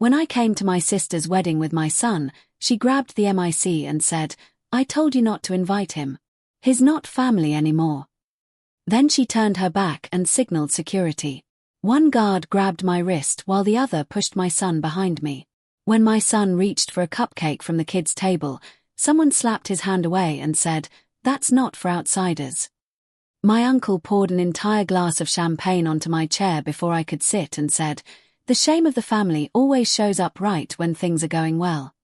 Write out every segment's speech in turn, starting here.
When I came to my sister's wedding with my son, she grabbed the mic and said, "I told you not to invite him. He's not family anymore." Then she turned her back and signaled security. One guard grabbed my wrist while the other pushed my son behind me. When my son reached for a cupcake from the kids' table, someone slapped his hand away and said, "That's not for outsiders." My uncle poured an entire glass of champagne onto my chair before I could sit and said, "The shame of the family always shows up right when things are going well."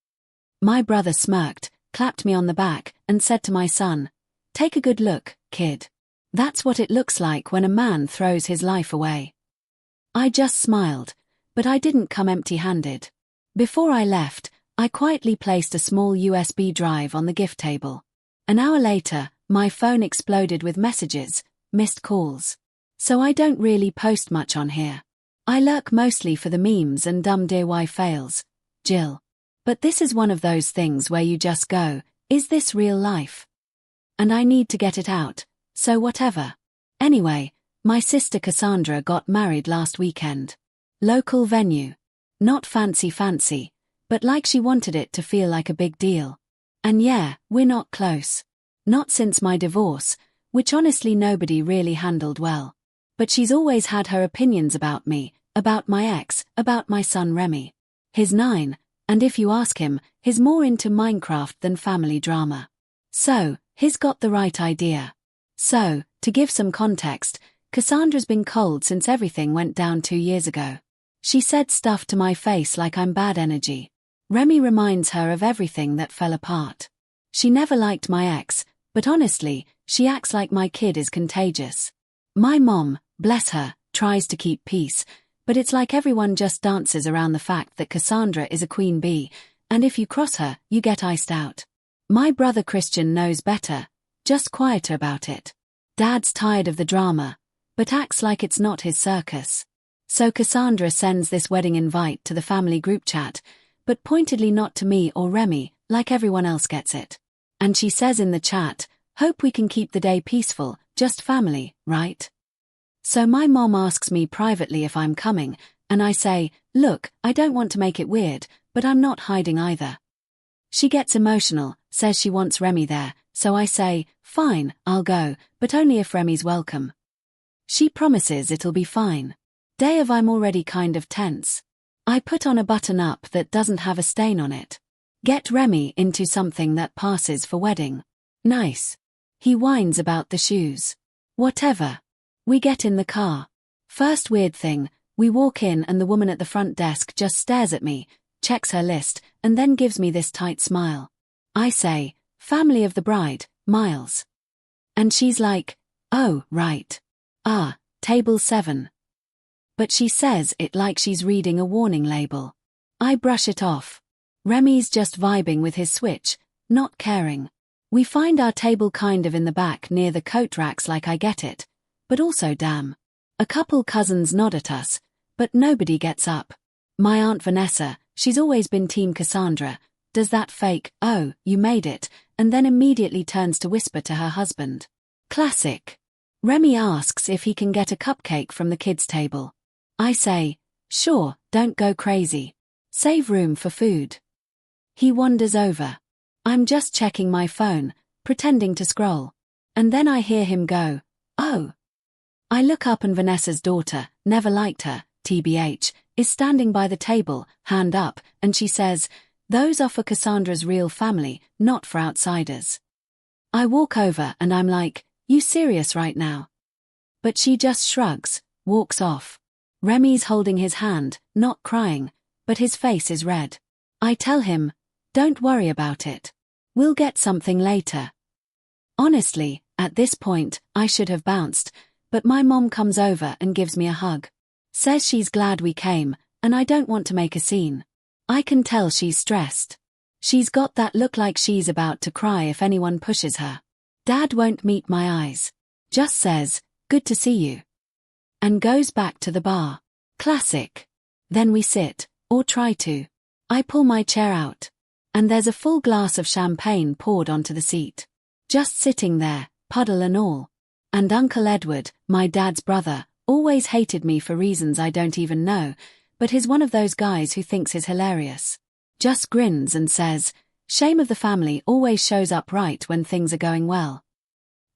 My brother smirked, clapped me on the back, and said to my son, "Take a good look, kid. That's what it looks like when a man throws his life away." I just smiled, but I didn't come empty-handed. Before I left, I quietly placed a small USB drive on the gift table. An hour later, my phone exploded with messages, missed calls. So I don't really post much on here. I lurk mostly for the memes and dumb DIY fails. Jill. But this is one of those things where you just go, is this real life? And I need to get it out, so whatever. Anyway, my sister Cassandra got married last weekend. Local venue. Not fancy, but like she wanted it to feel like a big deal. And yeah, we're not close. Not since my divorce, which honestly nobody really handled well. But she's always had her opinions about me, about my ex, about my son Remy. He's 9, and if you ask him, he's more into Minecraft than family drama. So, he's got the right idea. So, to give some context, Cassandra's been cold since everything went down 2 years ago. She said stuff to my face like I'm bad energy. Remy reminds her of everything that fell apart. She never liked my ex, but honestly, she acts like my kid is contagious. My mom, bless her, tries to keep peace, but it's like everyone just dances around the fact that Cassandra is a queen bee, and if you cross her, you get iced out. My brother Christian knows better, just quieter about it. Dad's tired of the drama, but acts like it's not his circus. So Cassandra sends this wedding invite to the family group chat, but pointedly not to me or Remy, like everyone else gets it. And she says in the chat, "Hope we can keep the day peaceful, just family, right?" So my mom asks me privately if I'm coming, and I say, "Look, I don't want to make it weird, but I'm not hiding either." She gets emotional, says she wants Remy there, so I say, "Fine, I'll go, but only if Remy's welcome." She promises it'll be fine. Day of I'm already kind of tense. I put on a button-up that doesn't have a stain on it. Get Remy into something that passes for wedding. Nice. He whines about the shoes. Whatever. We get in the car. First weird thing, we walk in and the woman at the front desk just stares at me, checks her list, and then gives me this tight smile. I say, "Family of the bride, Miles." And she's like, "Oh, right. Ah, table 7. But she says it like she's reading a warning label. I brush it off. Remy's just vibing with his Switch, not caring. We find our table kind of in the back near the coat racks like I get it, but also damn. A couple cousins nod at us, but nobody gets up. My Aunt Vanessa, she's always been Team Cassandra, does that fake, "Oh, you made it," and then immediately turns to whisper to her husband. Classic. Remy asks if he can get a cupcake from the kids' table. I say, "Sure, don't go crazy. Save room for food." He wanders over. I'm just checking my phone, pretending to scroll. And then I hear him go, "Oh." I look up and Vanessa's daughter, never liked her, TBH, is standing by the table, hand up, and she says, "Those are for Cassandra's real family, not for outsiders." I walk over and I'm like, "You serious right now?" But she just shrugs, walks off. Remy's holding his hand, not crying, but his face is red. I tell him, "Don't worry about it. We'll get something later." Honestly, at this point, I should have bounced, but my mom comes over and gives me a hug. Says she's glad we came, and I don't want to make a scene. I can tell she's stressed. She's got that look like she's about to cry if anyone pushes her. Dad won't meet my eyes. Just says, "Good to see you." And goes back to the bar. Classic. Then we sit, or try to. I pull my chair out. And there's a full glass of champagne poured onto the seat. Just sitting there, puddle and all. And Uncle Edward, my dad's brother, always hated me for reasons I don't even know, but he's one of those guys who thinks he's hilarious. Just grins and says, "Shame of the family always shows up right when things are going well."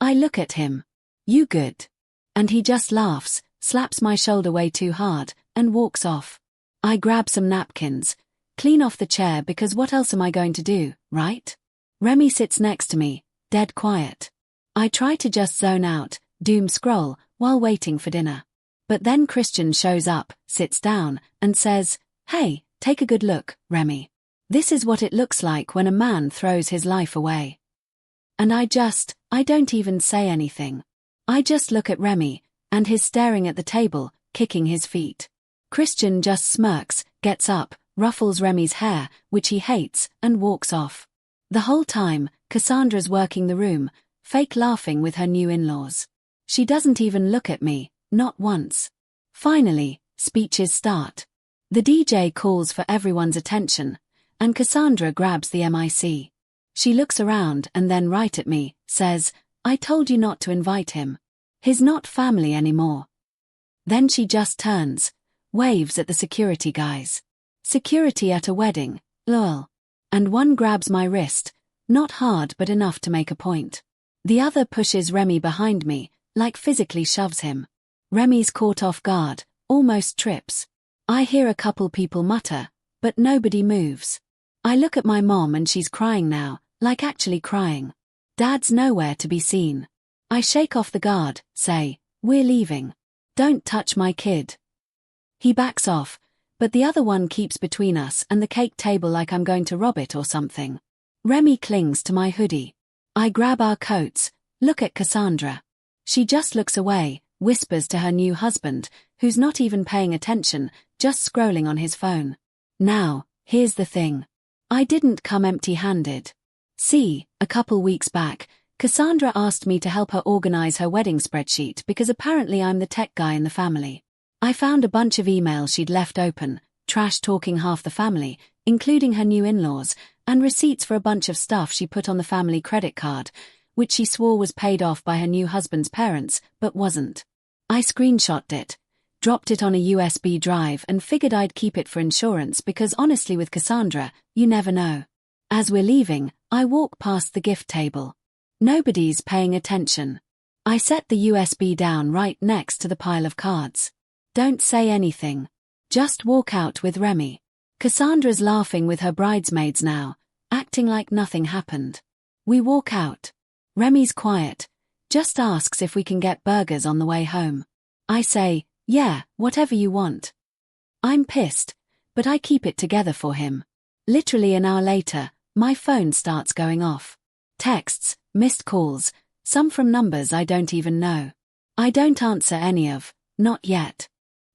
I look at him. "You good?" And he just laughs, slaps my shoulder way too hard, and walks off. I grab some napkins, clean off the chair because what else am I going to do, right? Remy sits next to me, dead quiet. I try to just zone out, doom scroll, while waiting for dinner. But then Christian shows up, sits down, and says, "Hey, take a good look, Remy. This is what it looks like when a man throws his life away." And I don't even say anything. I just look at Remy, and he's staring at the table, kicking his feet. Christian just smirks, gets up, ruffles Remy's hair, which he hates, and walks off. The whole time, Cassandra's working the room, fake laughing with her new in-laws. She doesn't even look at me, not once. Finally, speeches start. The DJ calls for everyone's attention, and Cassandra grabs the mic. She looks around and then right at me, says, "I told you not to invite him. He's not family anymore." Then she just turns, waves at the security guys. Security at a wedding, lol. And one grabs my wrist, not hard but enough to make a point. The other pushes Remy behind me, like physically shoves him. Remy's caught off guard, almost trips. I hear a couple people mutter, but nobody moves. I look at my mom and she's crying now, like actually crying. Dad's nowhere to be seen. I shake off the guard, say, "We're leaving. Don't touch my kid." He backs off, but the other one keeps between us and the cake table like I'm going to rob it or something. Remy clings to my hoodie. I grab our coats, look at Cassandra. She just looks away, whispers to her new husband, who's not even paying attention, just scrolling on his phone. Now, here's the thing. I didn't come empty-handed. See, a couple weeks back, Cassandra asked me to help her organize her wedding spreadsheet because apparently I'm the tech guy in the family. I found a bunch of emails she'd left open, trash-talking half the family, including her new in-laws, and receipts for a bunch of stuff she put on the family credit card, which she swore was paid off by her new husband's parents, but wasn't. I screenshotted it, dropped it on a USB drive and figured I'd keep it for insurance because honestly with Cassandra, you never know. As we're leaving, I walk past the gift table. Nobody's paying attention. I set the USB down right next to the pile of cards. Don't say anything. Just walk out with Remy. Cassandra's laughing with her bridesmaids now, acting like nothing happened. We walk out. Remy's quiet, just asks if we can get burgers on the way home. I say, "Yeah, whatever you want." I'm pissed, but I keep it together for him. Literally an hour later, my phone starts going off. Texts, missed calls, some from numbers I don't even know. I don't answer any of, not yet.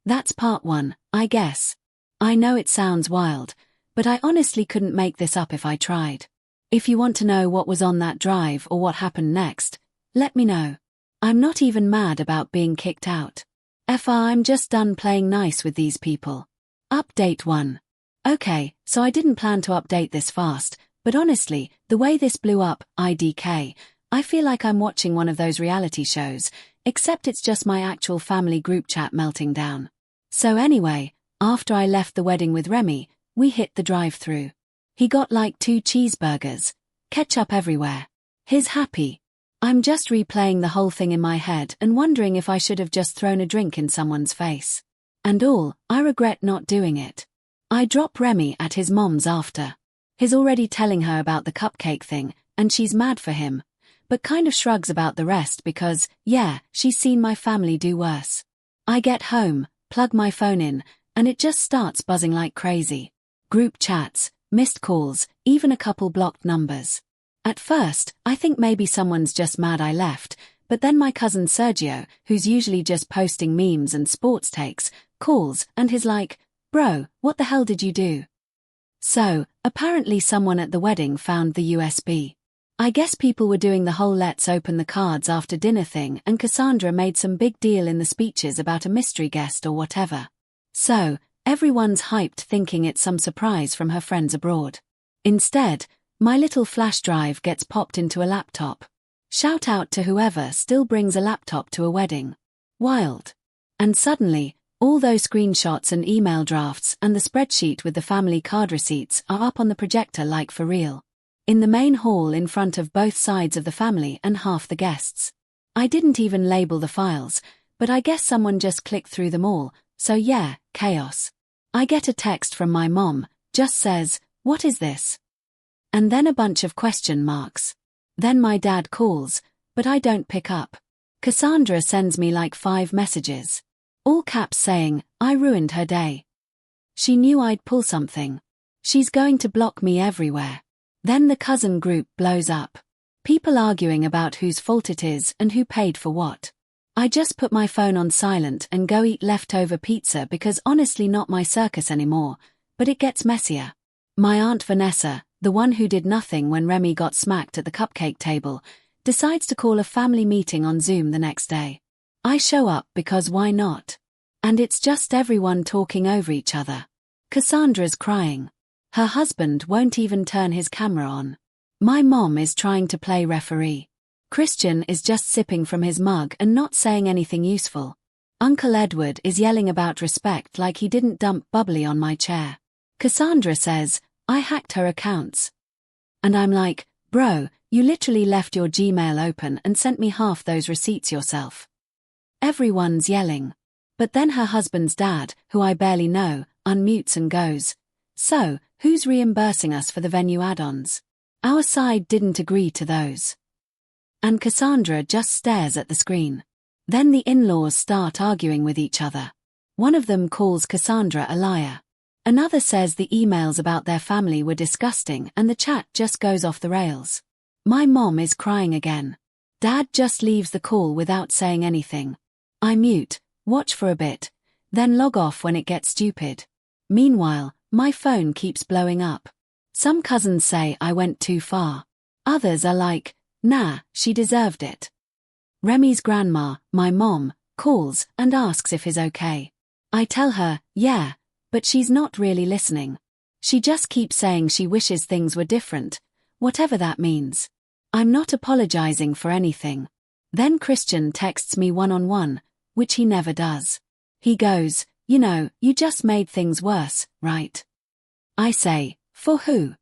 That's part one, I guess. I know it sounds wild, but I honestly couldn't make this up if I tried. If you want to know what was on that drive or what happened next, let me know. I'm not even mad about being kicked out. I'm just done playing nice with these people. Update 1. Okay, so I didn't plan to update this fast, but honestly, the way this blew up, IDK, I feel like I'm watching one of those reality shows, except it's just my actual family group chat melting down. So anyway, after I left the wedding with Remy, we hit the drive-thru. He got like 2 cheeseburgers, ketchup everywhere. He's happy. I'm just replaying the whole thing in my head and wondering if I should have just thrown a drink in someone's face. And I regret not doing it. I drop Remy at his mom's after. He's already telling her about the cupcake thing, and she's mad for him, but kind of shrugs about the rest because, yeah, she's seen my family do worse. I get home, plug my phone in, and it just starts buzzing like crazy. Group chats, missed calls, even a couple blocked numbers. At first, I think maybe someone's just mad I left, but then my cousin Sergio, who's usually just posting memes and sports takes, calls and he's like, "Bro, what the hell did you do?" So, apparently someone at the wedding found the USB. I guess people were doing the whole let's open the cards after dinner thing and Cassandra made some big deal in the speeches about a mystery guest or whatever. So, everyone's hyped thinking it's some surprise from her friends abroad. Instead, my little flash drive gets popped into a laptop. Shout out to whoever still brings a laptop to a wedding. Wild. And suddenly, All those screenshots and email drafts and the spreadsheet with the family card receipts are up on the projector like for real. In the main hall in front of both sides of the family and half the guests. I didn't even label the files, but I guess someone just clicked through them all, so yeah, chaos. I get a text from my mom, just says, "What is this?" And then a bunch of question marks. Then my dad calls, but I don't pick up. Cassandra sends me like 5 messages. All caps saying, I ruined her day. She knew I'd pull something. She's going to block me everywhere. Then the cousin group blows up. People arguing about whose fault it is and who paid for what. I just put my phone on silent and go eat leftover pizza because honestly not my circus anymore, but it gets messier. My Aunt Vanessa, the one who did nothing when Remy got smacked at the cupcake table, decides to call a family meeting on Zoom the next day. I show up because why not? And it's just everyone talking over each other. Cassandra's crying. Her husband won't even turn his camera on. My mom is trying to play referee. Christian is just sipping from his mug and not saying anything useful. Uncle Edward is yelling about respect like he didn't dump bubbly on my chair. Cassandra says, I hacked her accounts. And I'm like, bro, you literally left your Gmail open and sent me half those receipts yourself. Everyone's yelling. But then her husband's dad, who I barely know, unmutes and goes, so, who's reimbursing us for the venue add-ons? Our side didn't agree to those. And Cassandra just stares at the screen. Then the in-laws start arguing with each other. One of them calls Cassandra a liar. Another says the emails about their family were disgusting and the chat just goes off the rails. My mom is crying again. Dad just leaves the call without saying anything. I mute, watch for a bit, then log off when it gets stupid. Meanwhile, my phone keeps blowing up. Some cousins say I went too far. Others are like, nah, she deserved it. Remy's grandma, my mom, calls and asks if he's okay. I tell her, yeah, but she's not really listening. She just keeps saying she wishes things were different, whatever that means. I'm not apologizing for anything. Then Christian texts me one-on-one, which he never does. He goes, you just made things worse, right? I say, for who?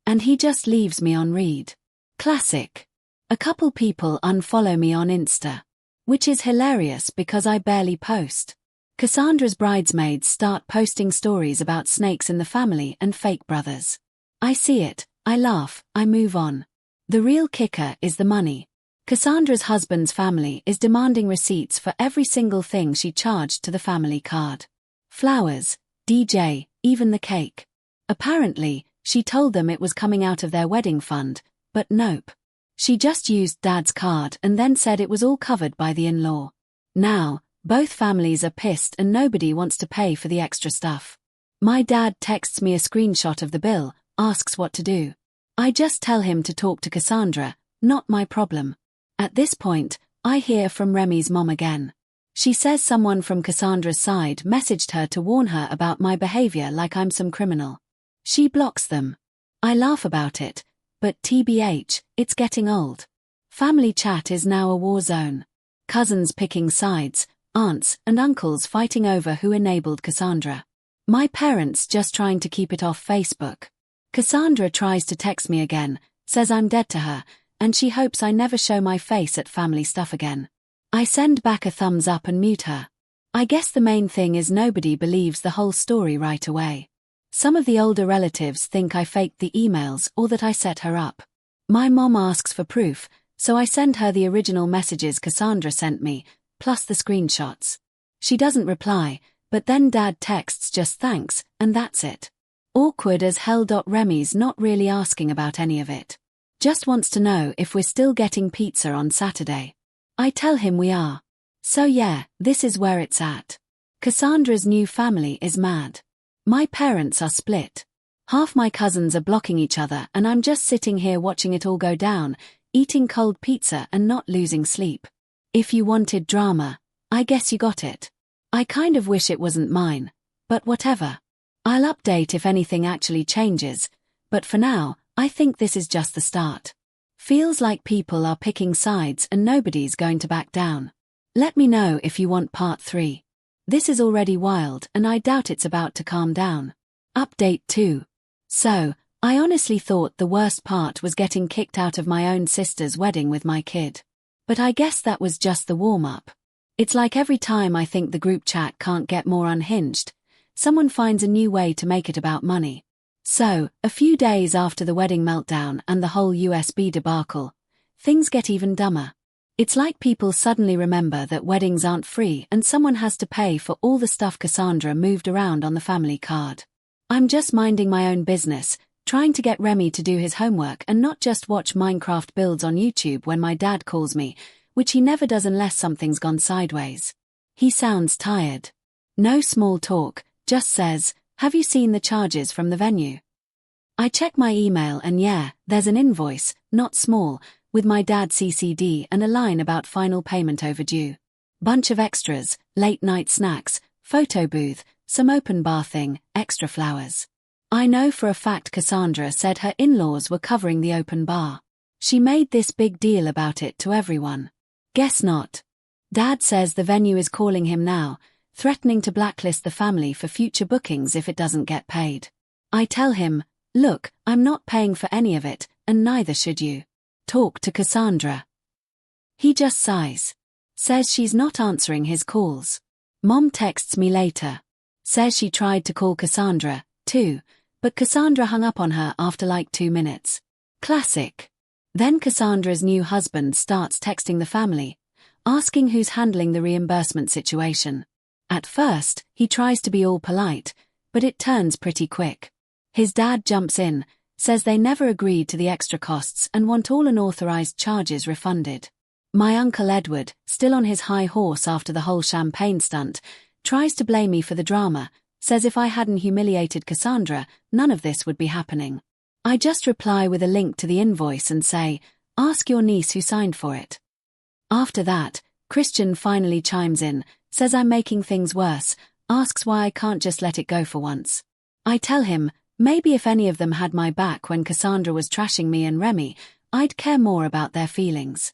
And he just leaves me on read. Classic. A couple people unfollow me on Insta. Which is hilarious because I barely post. Cassandra's bridesmaids start posting stories about snakes in the family and fake brothers. I see it, I laugh, I move on. The real kicker is the money. Cassandra's husband's family is demanding receipts for every single thing she charged to the family card. Flowers, DJ, even the cake. Apparently, she told them it was coming out of their wedding fund, but nope. She just used Dad's card and then said it was all covered by the in-law. Now, both families are pissed and nobody wants to pay for the extra stuff. My dad texts me a screenshot of the bill, asks what to do. I just tell him to talk to Cassandra, not my problem. At this point, I hear from Remy's mom again. She says someone from Cassandra's side messaged her to warn her about my behavior like I'm some criminal. She blocks them. I laugh about it, but TBH, it's getting old. Family chat is now a war zone. Cousins picking sides, aunts and uncles fighting over who enabled Cassandra. My parents just trying to keep it off Facebook. Cassandra tries to text me again, says I'm dead to her, and she hopes I never show my face at family stuff again. I send back a thumbs up and mute her. I guess the main thing is nobody believes the whole story right away. Some of the older relatives think I faked the emails or that I set her up. My mom asks for proof, so I send her the original messages Cassandra sent me, plus the screenshots. She doesn't reply, but then Dad texts just thanks, and that's it. Awkward as hell. Remy's not really asking about any of it. Just wants to know if we're still getting pizza on Saturday. I tell him we are. So yeah, this is where it's at. Cassandra's new family is mad. My parents are split. Half my cousins are blocking each other and I'm just sitting here watching it all go down, eating cold pizza and not losing sleep. If you wanted drama, I guess you got it. I kind of wish it wasn't mine, but whatever. I'll update if anything actually changes, but for now, I think this is just the start. Feels like people are picking sides and nobody's going to back down. Let me know if you want part 3. This is already wild and I doubt it's about to calm down. Update 2. So, I honestly thought the worst part was getting kicked out of my own sister's wedding with my kid. But I guess that was just the warm-up. It's like every time I think the group chat can't get more unhinged, someone finds a new way to make it about money. So, a few days after the wedding meltdown and the whole USB debacle, things get even dumber. It's like people suddenly remember that weddings aren't free and someone has to pay for all the stuff Cassandra moved around on the family card. I'm just minding my own business, trying to get Remy to do his homework and not just watch Minecraft builds on YouTube when my dad calls me, which he never does unless something's gone sideways. He sounds tired. No small talk, just says, "Have you seen the charges from the venue?" I check my email and yeah, there's an invoice, not small, with my dad CC'd and a line about final payment overdue. Bunch of extras, late night snacks, photo booth, some open bar thing, extra flowers. I know for a fact Cassandra said her in-laws were covering the open bar. She made this big deal about it to everyone. Guess not. Dad says the venue is calling him now, threatening to blacklist the family for future bookings if it doesn't get paid. I tell him, "Look, I'm not paying for any of it, and neither should you. Talk to Cassandra." He just sighs. Says she's not answering his calls. Mom texts me later. Says she tried to call Cassandra, too, but Cassandra hung up on her after like 2 minutes. Classic. Then Cassandra's new husband starts texting the family, asking who's handling the reimbursement situation. At first, he tries to be all polite, but it turns pretty quick. His dad jumps in, says they never agreed to the extra costs and want all unauthorized charges refunded. My Uncle Edward, still on his high horse after the whole champagne stunt, tries to blame me for the drama, says if I hadn't humiliated Cassandra, none of this would be happening. I just reply with a link to the invoice and say, "Ask your niece who signed for it." After that, Christian finally chimes in, says I'm making things worse, asks why I can't just let it go for once. I tell him, maybe if any of them had my back when Cassandra was trashing me and Remy, I'd care more about their feelings.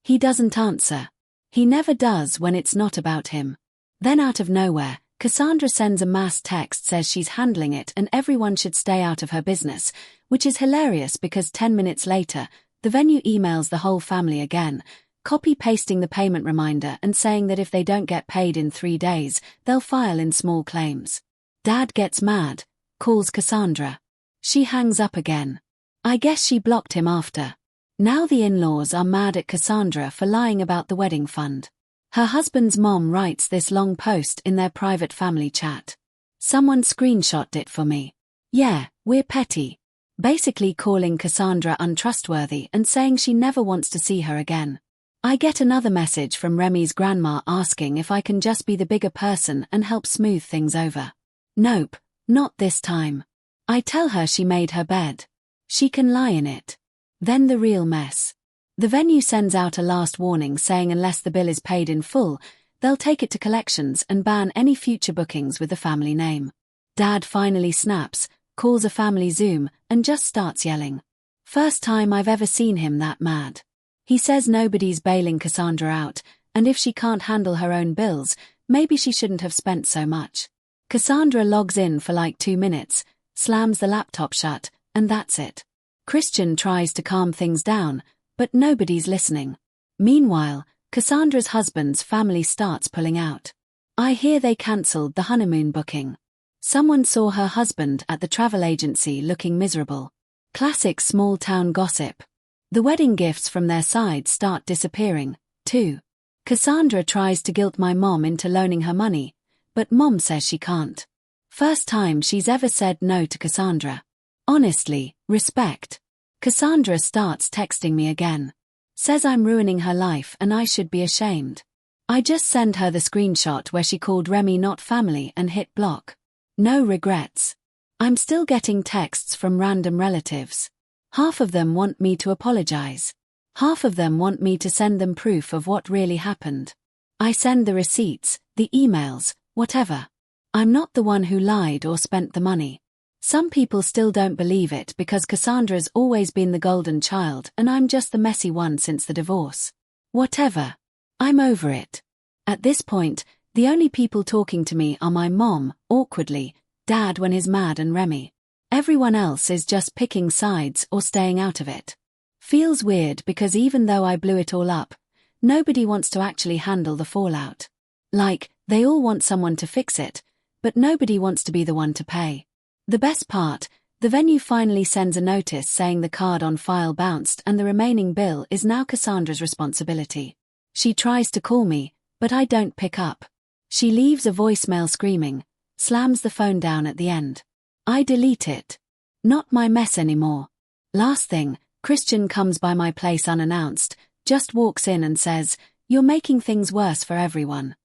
He doesn't answer. He never does when it's not about him. Then out of nowhere, Cassandra sends a mass text says she's handling it and everyone should stay out of her business, which is hilarious because 10 minutes later, the venue emails the whole family again, copy-pasting the payment reminder and saying that if they don't get paid in 3 days, they'll file in small claims. Dad gets mad, calls Cassandra. She hangs up again. I guess she blocked him after. Now the in-laws are mad at Cassandra for lying about the wedding fund. Her husband's mom writes this long post in their private family chat. Someone screenshotted it for me. Yeah, we're petty. Basically calling Cassandra untrustworthy and saying she never wants to see her again. I get another message from Remy's grandma asking if I can just be the bigger person and help smooth things over. Nope, not this time. I tell her she made her bed. She can lie in it. Then the real mess. The venue sends out a last warning saying unless the bill is paid in full, they'll take it to collections and ban any future bookings with the family name. Dad finally snaps, calls a family Zoom, and just starts yelling. First time I've ever seen him that mad. He says nobody's bailing Cassandra out, and if she can't handle her own bills, maybe she shouldn't have spent so much. Cassandra logs in for like 2 minutes, slams the laptop shut, and that's it. Christian tries to calm things down, but nobody's listening. Meanwhile, Cassandra's husband's family starts pulling out. I hear they cancelled the honeymoon booking. Someone saw her husband at the travel agency looking miserable. Classic small-town gossip. The wedding gifts from their side start disappearing, too. Cassandra tries to guilt my mom into loaning her money, but Mom says she can't. First time she's ever said no to Cassandra. Honestly, respect. Cassandra starts texting me again. Says I'm ruining her life and I should be ashamed. I just send her the screenshot where she called Remy not family and hit block. No regrets. I'm still getting texts from random relatives. Half of them want me to apologize. Half of them want me to send them proof of what really happened. I send the receipts, the emails, whatever. I'm not the one who lied or spent the money. Some people still don't believe it because Cassandra's always been the golden child and I'm just the messy one since the divorce. Whatever. I'm over it. At this point, The only people talking to me are my mom, awkwardly, dad when he's mad, and Remy. Everyone else is just picking sides or staying out of it. Feels weird because even though I blew it all up, nobody wants to actually handle the fallout. Like, they all want someone to fix it, but nobody wants to be the one to pay. The best part, the venue finally sends a notice saying the card on file bounced and the remaining bill is now Cassandra's responsibility. She tries to call me, but I don't pick up. She leaves a voicemail screaming, slams the phone down at the end. I delete it. Not my mess anymore. Last thing, Christian comes by my place unannounced, just walks in and says, "You're making things worse for everyone."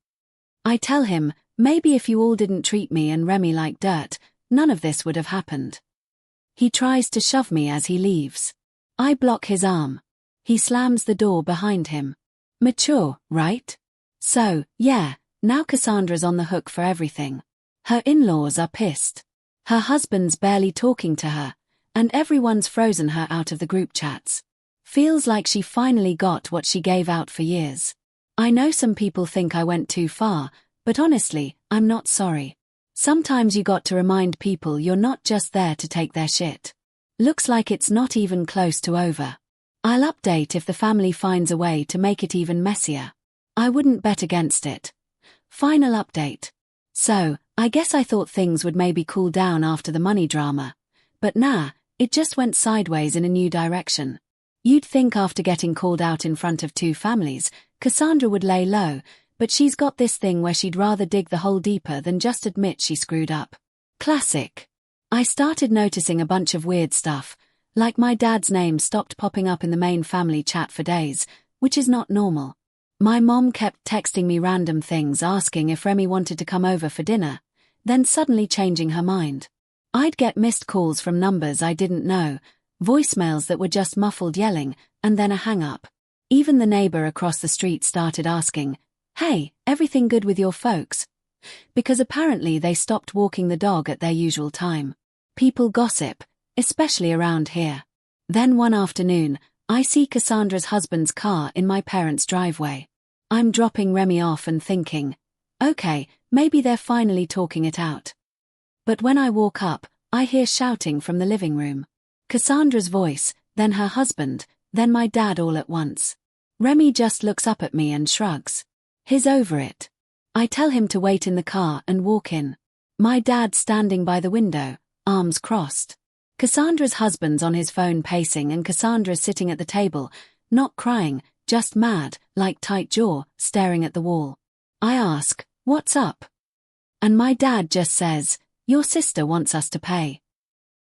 I tell him, maybe if you all didn't treat me and Remy like dirt, none of this would have happened. He tries to shove me as he leaves. I block his arm. He slams the door behind him. Mature, right? So, yeah, now Cassandra's on the hook for everything. Her in-laws are pissed. Her husband's barely talking to her, and everyone's frozen her out of the group chats. Feels like she finally got what she gave out for years. I know some people think I went too far, but honestly, I'm not sorry. Sometimes you got to remind people you're not just there to take their shit. Looks like it's not even close to over. I'll update if the family finds a way to make it even messier. I wouldn't bet against it. Final update. So, I guess I thought things would maybe cool down after the money drama. But nah, it just went sideways in a new direction. You'd think after getting called out in front of two families, Cassandra would lay low, but she's got this thing where she'd rather dig the hole deeper than just admit she screwed up. Classic. I started noticing a bunch of weird stuff, like my dad's name stopped popping up in the main family chat for days, which is not normal. My mom kept texting me random things asking if Remy wanted to come over for dinner, then suddenly changing her mind. I'd get missed calls from numbers I didn't know, voicemails that were just muffled yelling, and then a hang-up. Even the neighbor across the street started asking, "Hey, everything good with your folks?" Because apparently they stopped walking the dog at their usual time. People gossip, especially around here. Then one afternoon, I see Cassandra's husband's car in my parents' driveway. I'm dropping Remy off and thinking, okay, maybe they're finally talking it out. But when I walk up, I hear shouting from the living room. Cassandra's voice, then her husband, then my dad all at once. Remy just looks up at me and shrugs. He's over it. I tell him to wait in the car and walk in. My dad's standing by the window, arms crossed. Cassandra's husband's on his phone pacing and Cassandra's sitting at the table, not crying, just mad, like tight jaw, staring at the wall. I ask, "What's up?" And my dad just says, "Your sister wants us to pay."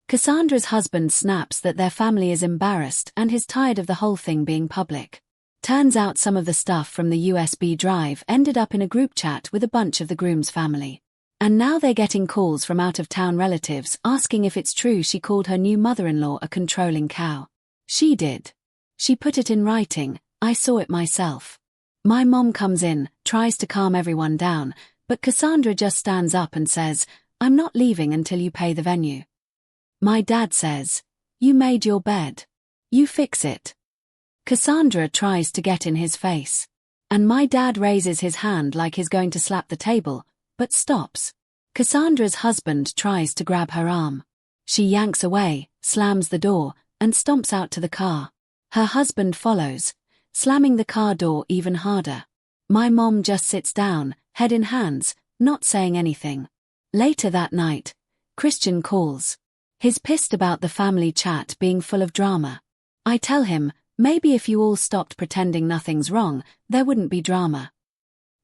Cassandra's husband snaps that their family is embarrassed and is tired of the whole thing being public. Turns out some of the stuff from the USB drive ended up in a group chat with a bunch of the groom's family. And now they're getting calls from out-of-town relatives asking if it's true she called her new mother-in-law a controlling cow. She did. She put it in writing, I saw it myself. My mom comes in, tries to calm everyone down, but Cassandra just stands up and says, "I'm not leaving until you pay the venue." My dad says, "You made your bed. You fix it." Cassandra tries to get in his face. And my dad raises his hand like he's going to slap the table, but stops. Cassandra's husband tries to grab her arm. She yanks away, slams the door, and stomps out to the car. Her husband follows, slamming the car door even harder. My mom just sits down, head in hands, not saying anything. Later that night, Christian calls. He's pissed about the family chat being full of drama. I tell him, maybe if you all stopped pretending nothing's wrong, there wouldn't be drama.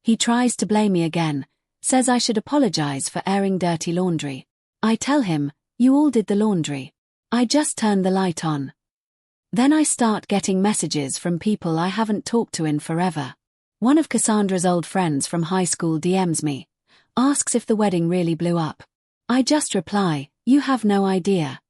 He tries to blame me again, says I should apologize for airing dirty laundry. I tell him, you all did the laundry. I just turned the light on. Then I start getting messages from people I haven't talked to in forever. One of Cassandra's old friends from high school DMs me, asks if the wedding really blew up. I just reply, "You have no idea."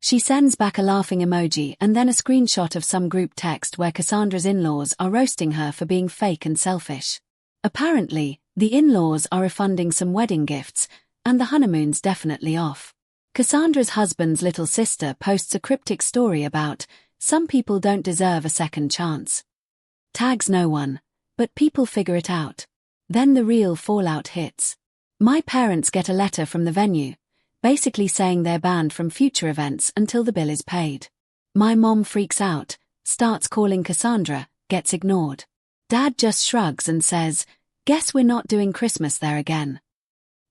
She sends back a laughing emoji and then a screenshot of some group text where Cassandra's in-laws are roasting her for being fake and selfish. Apparently, the in-laws are refunding some wedding gifts, and the honeymoon's definitely off. Cassandra's husband's little sister posts a cryptic story about, "Some people don't deserve a second chance." Tags no one, but people figure it out. Then the real fallout hits. My parents get a letter from the venue, basically saying they're banned from future events until the bill is paid. My mom freaks out, starts calling Cassandra, gets ignored. Dad just shrugs and says, "Guess we're not doing Christmas there again."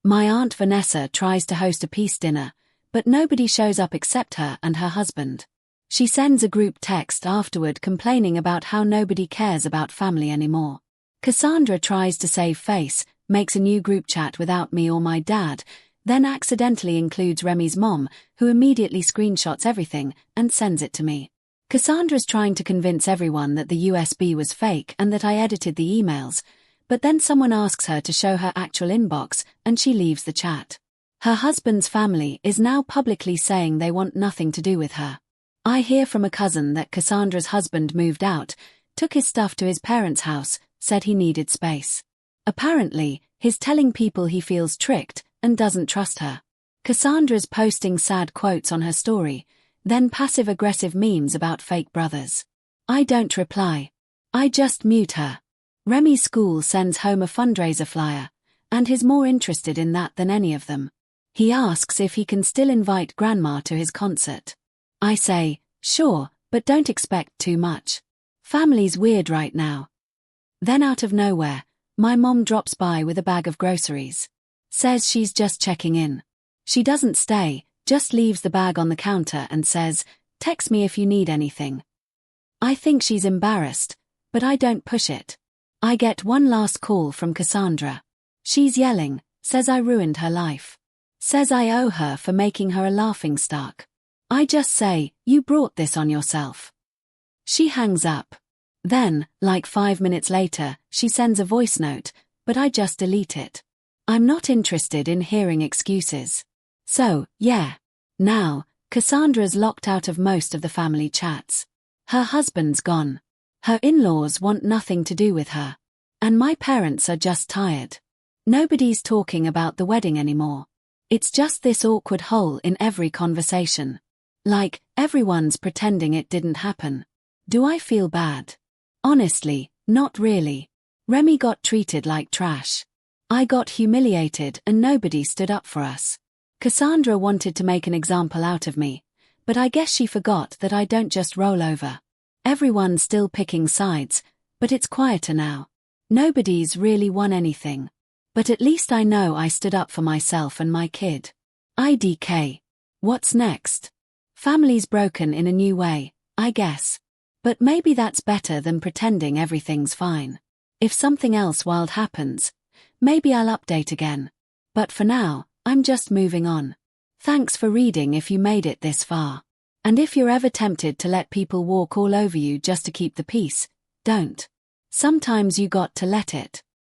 My Aunt Vanessa tries to host a peace dinner, but nobody shows up except her and her husband. She sends a group text afterward complaining about how nobody cares about family anymore. Cassandra tries to save face, makes a new group chat without me or my dad, then accidentally includes Remy's mom, who immediately screenshots everything and sends it to me. Cassandra's trying to convince everyone that the USB was fake and that I edited the emails, but then someone asks her to show her actual inbox and she leaves the chat. Her husband's family is now publicly saying they want nothing to do with her. I hear from a cousin that Cassandra's husband moved out, took his stuff to his parents' house, said he needed space. Apparently, he's telling people he feels tricked and doesn't trust her. Cassandra's posting sad quotes on her story, then passive-aggressive memes about fake brothers. I don't reply. I just mute her. Remy's school sends home a fundraiser flyer, and he's more interested in that than any of them. He asks if he can still invite Grandma to his concert. I say, sure, but don't expect too much. Family's weird right now. Then out of nowhere, my mom drops by with a bag of groceries. Says she's just checking in. She doesn't stay, just leaves the bag on the counter and says, "Text me if you need anything." I think she's embarrassed, but I don't push it. I get one last call from Cassandra. She's yelling, says I ruined her life. Says I owe her for making her a laughingstock. I just say, "You brought this on yourself." She hangs up. Then, like 5 minutes later, she sends a voice note, but I just delete it. I'm not interested in hearing excuses. So, yeah. Now, Cassandra's locked out of most of the family chats. Her husband's gone. Her in-laws want nothing to do with her. And my parents are just tired. Nobody's talking about the wedding anymore. It's just this awkward hole in every conversation. Like, everyone's pretending it didn't happen. Do I feel bad? Honestly, not really. Remy got treated like trash. I got humiliated and nobody stood up for us. Cassandra wanted to make an example out of me, but I guess she forgot that I don't just roll over. Everyone's still picking sides, but it's quieter now. Nobody's really won anything. But at least I know I stood up for myself and my kid. IDK. What's next? Family's broken in a new way, I guess. But maybe that's better than pretending everything's fine. If something else wild happens, maybe I'll update again. But for now, I'm just moving on. Thanks for reading if you made it this far. And if you're ever tempted to let people walk all over you just to keep the peace, don't. Sometimes you got to let it.